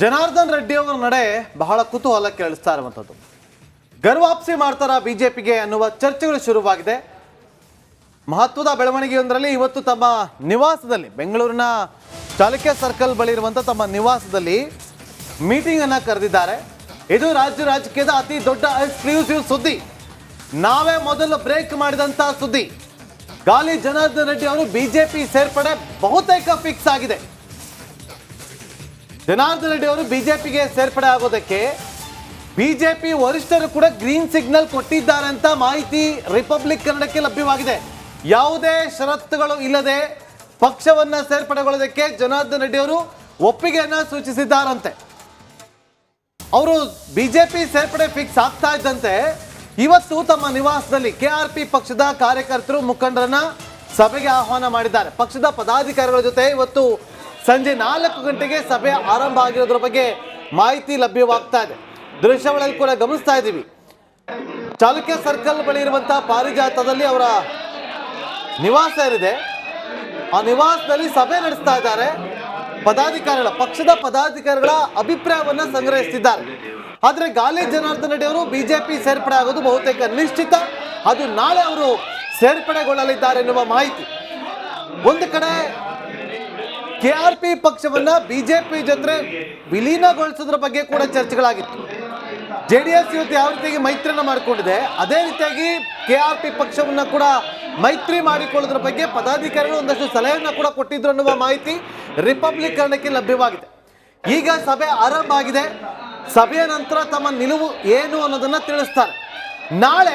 ಜನಾರ್ದನ್ ರೆಡ್ಡಿ ಅವರ ನಡೆ ಬಹಳ ಕುತೂಹಲ ಕೇಳಿಸ್ತಾ ಇರುವಂಥದ್ದು. ಗರ್ವಾಪ್ಸಿ ಮಾಡ್ತಾರ ಬಿಜೆಪಿಗೆ ಅನ್ನುವ ಚರ್ಚೆಗಳು ಶುರುವಾಗಿದೆ. ಮಹತ್ವದ ಬೆಳವಣಿಗೆಯೊಂದರಲ್ಲಿ ಇವತ್ತು ತಮ್ಮ ನಿವಾಸದಲ್ಲಿ, ಬೆಂಗಳೂರಿನ ಚಾಲುಕ್ಯ ಸರ್ಕಲ್ ಬಳಿ ಇರುವಂಥ ತಮ್ಮ ನಿವಾಸದಲ್ಲಿ ಮೀಟಿಂಗ್ ಅನ್ನ ಕರೆದಿದ್ದಾರೆ. ಇದು ರಾಜಕೀಯದ ಅತಿ ದೊಡ್ಡ ಎಕ್ಸ್ಕ್ಲೂಸಿವ್ ಸುದ್ದಿ. ನಾವೇ ಮೊದಲು ಬ್ರೇಕ್ ಮಾಡಿದಂತ ಸುದ್ದಿ. ಗಾಲಿ ಜನಾರ್ದನ್ ರೆಡ್ಡಿ ಅವರು ಬಿಜೆಪಿ ಸೇರ್ಪಡೆ ಬಹುತೇಕ ಫಿಕ್ಸ್ ಆಗಿದೆ. ಜನಾರ್ದನ್ ರೆಡ್ಡಿ ಅವರು ಬಿಜೆಪಿಗೆ ಸೇರ್ಪಡೆ ಆಗೋದಕ್ಕೆ ಬಿಜೆಪಿ ವರಿಷ್ಠರು ಕೂಡ ಗ್ರೀನ್ ಸಿಗ್ನಲ್ ಕೊಟ್ಟಿದ್ದಾರೆ ಅಂತ ಮಾಹಿತಿ ರಿಪಬ್ಲಿಕ್ ಕನ್ನಡಕ್ಕೆ ಲಭ್ಯವಾಗಿದೆ. ಯಾವುದೇ ಷರತ್ತುಗಳು ಇಲ್ಲದೆ ಪಕ್ಷವನ್ನ ಸೇರ್ಪಡೆಗೊಳ್ಳೋದಕ್ಕೆ ಜನಾರ್ದನ್ ರೆಡ್ಡಿ ಅವರು ಒಪ್ಪಿಗೆಯನ್ನ ಸೂಚಿಸಿದ್ದಾರಂತೆ. ಅವರು ಬಿಜೆಪಿ ಸೇರ್ಪಡೆ ಫಿಕ್ಸ್ ಆಗ್ತಾ ಇದ್ದಂತೆ ಇವತ್ತು ತಮ್ಮ ನಿವಾಸದಲ್ಲಿ ಕೆಆರ್ಪಿ ಪಕ್ಷದ ಕಾರ್ಯಕರ್ತರು ಮುಖಂಡರನ್ನ ಸಭೆಗೆ ಆಹ್ವಾನ ಮಾಡಿದ್ದಾರೆ. ಪಕ್ಷದ ಪದಾಧಿಕಾರಿಗಳ ಜೊತೆ ಇವತ್ತು ಸಂಜೆ 4 ಗಂಟೆಗೆ ಸಭೆ ಆರಂಭ ಆಗಿರೋದ್ರ ಬಗ್ಗೆ ಮಾಹಿತಿ ಲಭ್ಯವಾಗ್ತಾ ಇದೆ. ದೃಶ್ಯಾವಳಿಯಲ್ಲಿ ಕೂಡ ಗಮನಿಸ್ತಾ ಇದ್ದೀವಿ. ಚಾಲುಕ್ಯ ಸರ್ಕಲ್ ಬಳಿ ಇರುವಂತಹ ಪಾರಿಜಾತದಲ್ಲಿ ಅವರ ನಿವಾಸ ಏನಿದೆ, ಆ ನಿವಾಸದಲ್ಲಿ ಸಭೆ ನಡೆಸ್ತಾ ಇದ್ದಾರೆ. ಪಕ್ಷದ ಪದಾಧಿಕಾರಿಗಳ ಅಭಿಪ್ರಾಯವನ್ನ ಸಂಗ್ರಹಿಸುತ್ತಿದ್ದಾರೆ. ಆದ್ರೆ ಗಾಲಿ ಜನಾರ್ದನ್ ರೆಡ್ಡಿ ಅವರು ಬಿಜೆಪಿ ಸೇರ್ಪಡೆ ಆಗೋದು ಬಹುತೇಕ ನಿಶ್ಚಿತ. ಅದು ನಾಳೆ ಅವರು ಸೇರ್ಪಡೆಗೊಳ್ಳಲಿದ್ದಾರೆ ಎನ್ನುವ ಮಾಹಿತಿ. ಒಂದು ಕಡೆ ಕೆಆರ್ಪಿ ಪಕ್ಷವನ್ನ ಬಿಜೆಪಿ ಜೊತೆ ವಿಲೀನಗೊಳಿಸೋದ್ರ ಬಗ್ಗೆ ಕೂಡ ಚರ್ಚೆಗಳಾಗಿತ್ತು. ಜೆಡಿಎಸ್ ಇವತ್ತು ಯಾವ ರೀತಿಯಾಗಿ ಮೈತ್ರಿಯನ್ನ ಮಾಡಿಕೊಂಡಿದೆ, ಅದೇ ರೀತಿಯಾಗಿ ಕೆಆರ್ಪಿ ಪಕ್ಷವನ್ನ ಕೂಡ ಮೈತ್ರಿ ಮಾಡಿಕೊಳ್ಳೋದ್ರ ಬಗ್ಗೆ ಪದಾಧಿಕಾರಿಗಳು ಒಂದಷ್ಟು ಸಲಹೆಯನ್ನ ಕೂಡ ಕೊಟ್ಟಿದ್ರು ಅನ್ನುವ ಮಾಹಿತಿ ರಿಪಬ್ಲಿಕ್ ಕನ್ನಡಕ್ಕೆ ಲಭ್ಯವಾಗಿದೆ. ಈಗ ಸಭೆ ಆರಂಭ ಆಗಿದೆ. ಸಭೆಯ ನಂತರ ತಮ್ಮ ನಿಲುವು ಏನು ಅನ್ನೋದನ್ನ ತಿಳಿಸ್ತಾರೆ. ನಾಳೆ